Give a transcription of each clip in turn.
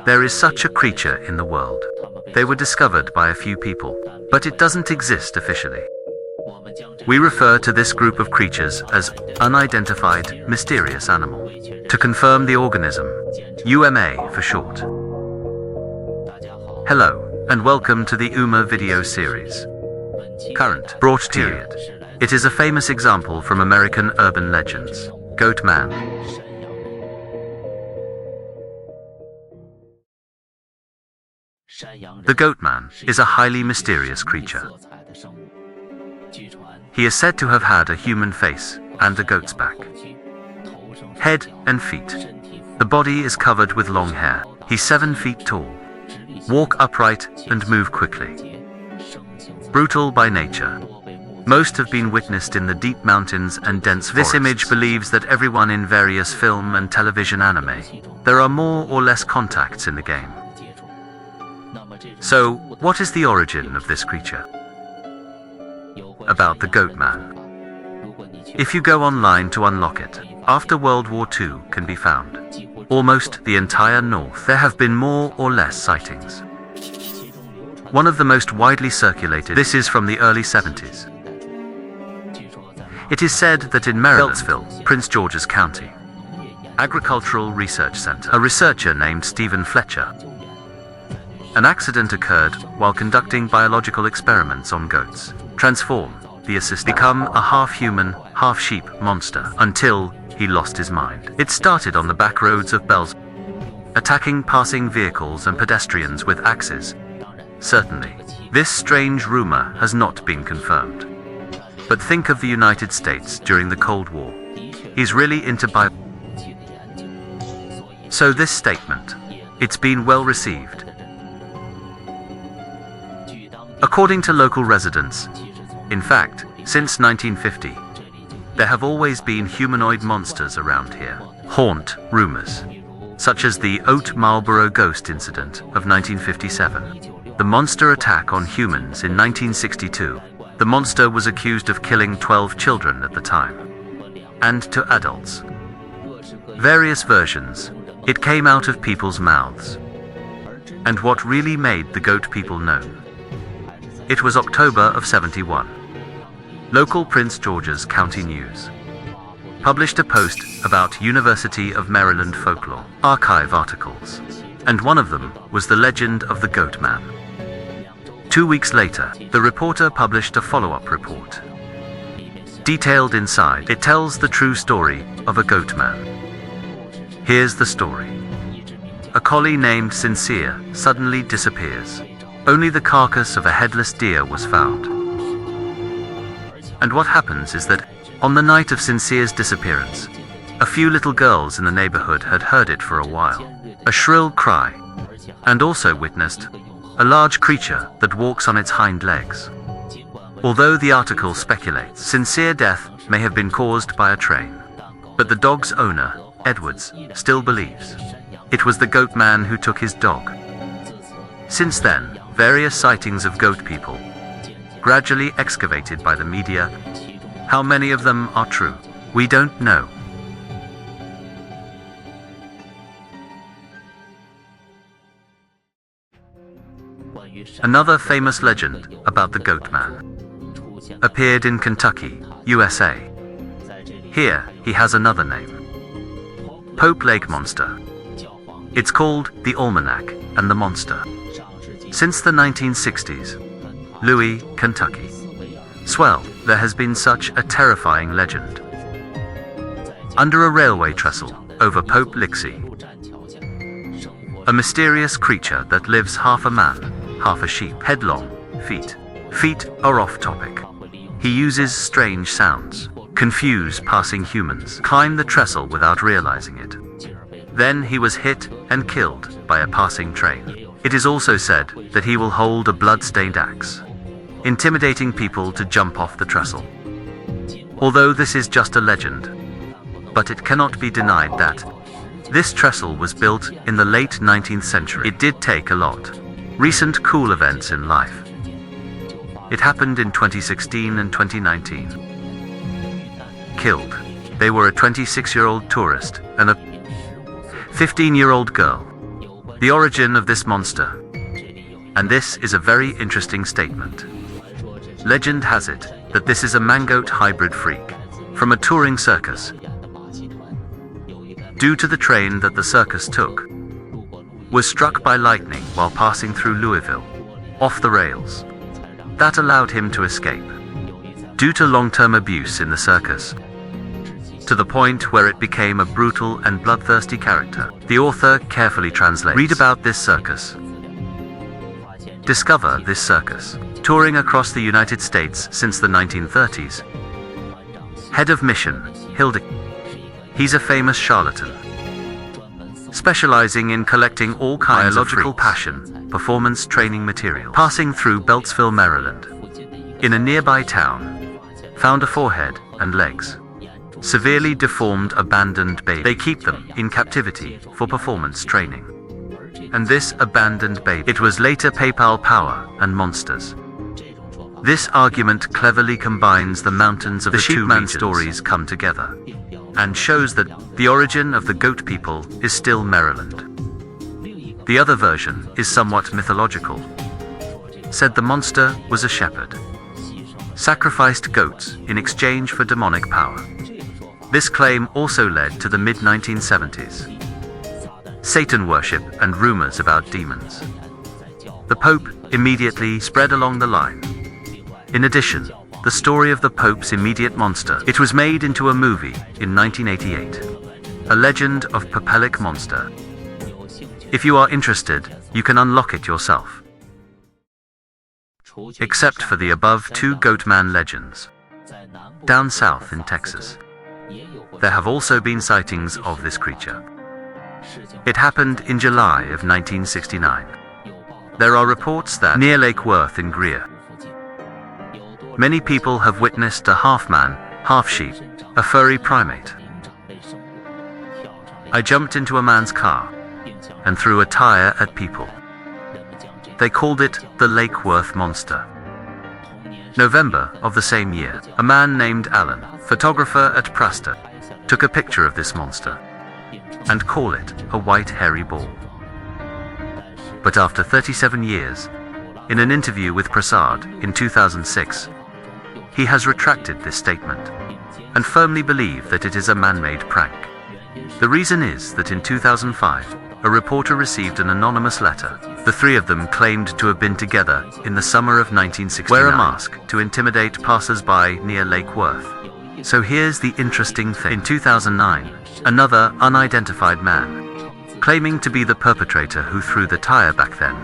There is such a creature in the world. They were discovered by a few people, but it doesn't exist officially. We refer to this group of creatures as unidentified mysterious animal. To confirm the organism, UMA for short. Hello, and welcome to the UMA video series. Current brought to you. It is a famous example from American urban legends. Goat Man. The Goat Man is a highly mysterious creature. He is said to have had a human face and a goat's back, head and feet. The body is covered with long hair. He's 7 feet tall, walk upright and move quickly. Brutal by nature. Most have been witnessed in the deep mountains and dense forests. This image believes that everyone in various film and television anime. There are more or less contacts in the game. So, what is the origin of this creature? About the Goat Man. If you go online to unlock it, after World War II can be found. Almost the entire north, there have been more or less sightings. One of the most widely circulated, this is from the early 70s. It is said that in Beltsville, Prince George's County, Agricultural Research Center, a researcher named Stephen Fletcher, an accident occurred while conducting biological experiments on goats. Transform the assistant, become a half-human, half-sheep monster until he lost his mind. It started on the back roads of Bells, attacking passing vehicles and pedestrians with axes. Certainly, this strange rumor has not been confirmed. But think of the United States during the Cold War. He's really into So this statement, it's been well received. According to local residents, in fact, since 1950, there have always been humanoid monsters around here. Haunt rumors, such as the Oat Marlboro ghost incident of 1957, the monster attack on humans in 1962. The monster was accused of killing 12 children at the time, and to adults. Various versions, it came out of people's mouths. And what really made the goat people known? It was October of '71. Local Prince George's County News published a post about University of Maryland folklore archive articles, and one of them was the legend of the Goat Man. 2 weeks later, the reporter published a follow-up report. Detailed inside, it tells the true story of a goat man. Here's the story. A collie named Sincere suddenly disappears. Only the carcass of a headless deer was found. And what happens is that, on the night of Sincere's disappearance, a few little girls in the neighborhood had heard it for a while, a shrill cry, and also witnessed a large creature that walks on its hind legs. Although the article speculates Sincere death may have been caused by a train, but the dog's owner, Edwards, still believes it was the Goat Man who took his dog. Since then, various sightings of goat people, gradually excavated by the media. How many of them are true? We don't know. Another famous legend about the Goat Man appeared in Kentucky, USA. Here, he has another name. Pope Lake Monster. It's called the Almanac and the Monster. Since the 1960s, Louis, Kentucky. Swell, there has been such a terrifying legend. Under a railway trestle, over Pope Lixie, a mysterious creature that lives half a man, half a sheep, headlong, feet. Feet are off topic. He uses strange sounds, confuse passing humans, climb the trestle without realizing it. Then he was hit and killed by a passing train. It is also said that he will hold a blood-stained axe, intimidating people to jump off the trestle. Although this is just a legend, but it cannot be denied that this trestle was built in the late 19th century. It did take a lot. Recent cool events in life. It happened in 2016 and 2019. Killed. They were a 26-year-old tourist and a 15-year-old girl. The origin of this monster. And this is a very interesting statement. Legend has it that this is a man-goat hybrid freak from a touring circus. Due to the train that the circus took was struck by lightning while passing through Louisville, off the rails. That allowed him to escape. Due to long-term abuse in the circus, to the point where it became a brutal and bloodthirsty character, the author carefully translates. Read about this circus. Discover this circus. Touring across the United States since the 1930s. Head of mission, Hilda. He's a famous charlatan, specializing in collecting all kinds of biological passion, performance training material. Passing through Beltsville, Maryland, in a nearby town, found a forehead and legs severely deformed abandoned baby. They keep them in captivity for performance training. And this abandoned baby, it was later PayPal power and monsters. This argument cleverly combines the mountains of the Sheepman stories come together, and shows that the origin of the goat people is still Maryland. The other version is somewhat mythological. Said the monster was a shepherd, sacrificed goats in exchange for demonic power. This claim also led to the mid-1970s. Satan worship and rumors about demons. The Pope immediately spread along the line. In addition, the story of the Pope's immediate monster. It was made into a movie in 1988. A Legend of Papelic Monster. If you are interested, you can unlock it yourself. Except for the above two Goatman legends. Down south in Texas, there have also been sightings of this creature. It happened in July of 1969. There are reports that near Lake Worth in Greer, many people have witnessed a half-man, half-sheep, a furry primate. I jumped into a man's car and threw a tire at people. They called it the Lake Worth Monster. November of the same year, a man named Alan, photographer at Prasta, took a picture of this monster and called it a white hairy ball. But after 37 years, in an interview with Prasad in 2006, he has retracted this statement and firmly believed that it is a man-made prank. The reason is that in 2005, a reporter received an anonymous letter. The three of them claimed to have been together in the summer of 1969. Wear a mask to intimidate passers-by near Lake Worth. So here's the interesting thing. In 2009, another unidentified man, claiming to be the perpetrator who threw the tire back then.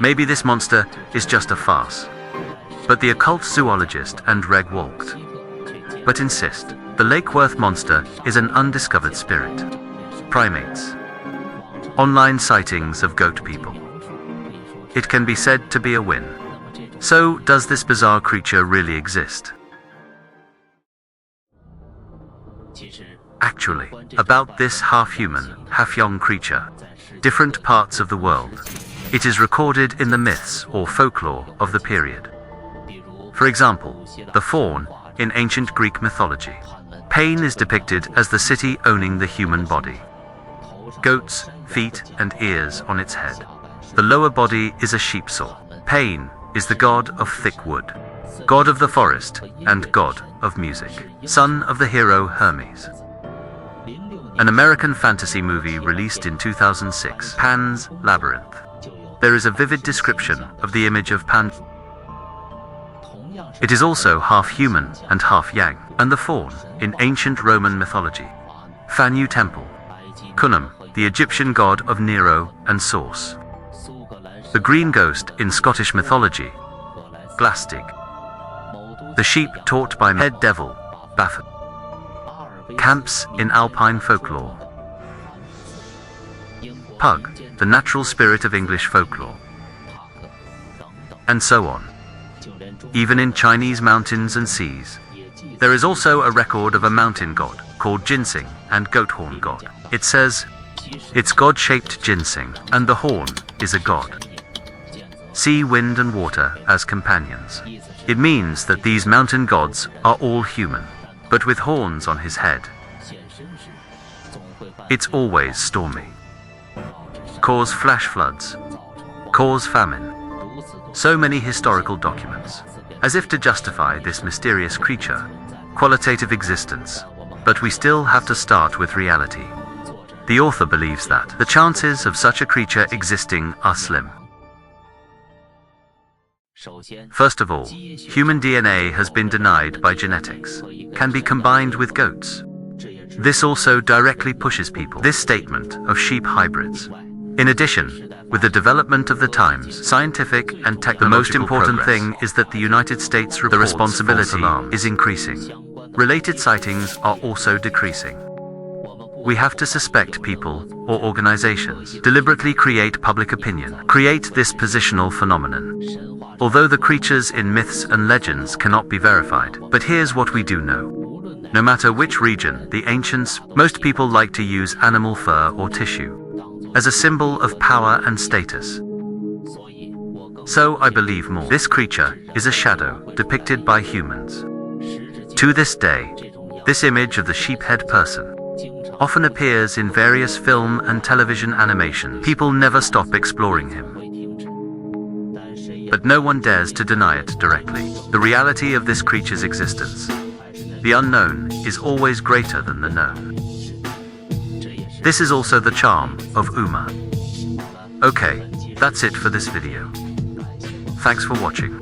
Maybe this monster is just a farce. But the occult zoologist and Reg Walked but insist the Lake Worth monster is an undiscovered spirit. Primates. Online sightings of goat people. It can be said to be a win. So, does this bizarre creature really exist? Actually, about this half-human, half-young creature, different parts of the world, it is recorded in the myths or folklore of the period. For example, the faun in ancient Greek mythology. Pain is depicted as the city owning the human body. Goats, feet, and ears on its head. The lower body is a sheepsaw. Pain is the god of thick wood, god of the forest, and god of music, son of the hero Hermes. An American fantasy movie released in 2006, Pan's Labyrinth. There is a vivid description of the image of Pan. It is also half human and half yang, and the faun in ancient Roman mythology. Fanu Temple. Cunham, the Egyptian god of Nero and Source. The green ghost in Scottish mythology, Glastig. The sheep taught by head devil, Baphomet. Camps in alpine folklore. Pug, the natural spirit of English folklore. And so on. Even in Chinese mountains and seas, there is also a record of a mountain god called Ginseng and goat horn god. It says, it's god-shaped ginseng, and the horn is a god. Sea, wind, and water as companions. It means that these mountain gods are all human, but with horns on his head. It's always stormy. cause flash floods, cause famine. So many historical documents, as if to justify this mysterious creature, qualitative existence. But we still have to start with reality. The author believes that the chances of such a creature existing are slim. First of all, human DNA has been denied by genetics, can be combined with goats. This also directly pushes people this statement of sheep hybrids. In addition, with the development of the times, scientific and technological the most important thing is that the United States the responsibility is increasing. Related sightings are also decreasing. We have to suspect people or organizations deliberately create public opinion, create this positional phenomenon. Although the creatures in myths and legends cannot be verified, but here's what we do know. No matter which region, the ancients, most people like to use animal fur or tissue as a symbol of power and status. So I believe more. This creature is a shadow depicted by humans. To this day, this image of the sheephead person often appears in various film and television animations. People never stop exploring him. But no one dares to deny it directly. The reality of this creature's existence. The unknown is always greater than the known. This is also the charm of Uma. Okay, that's it for this video. Thanks for watching.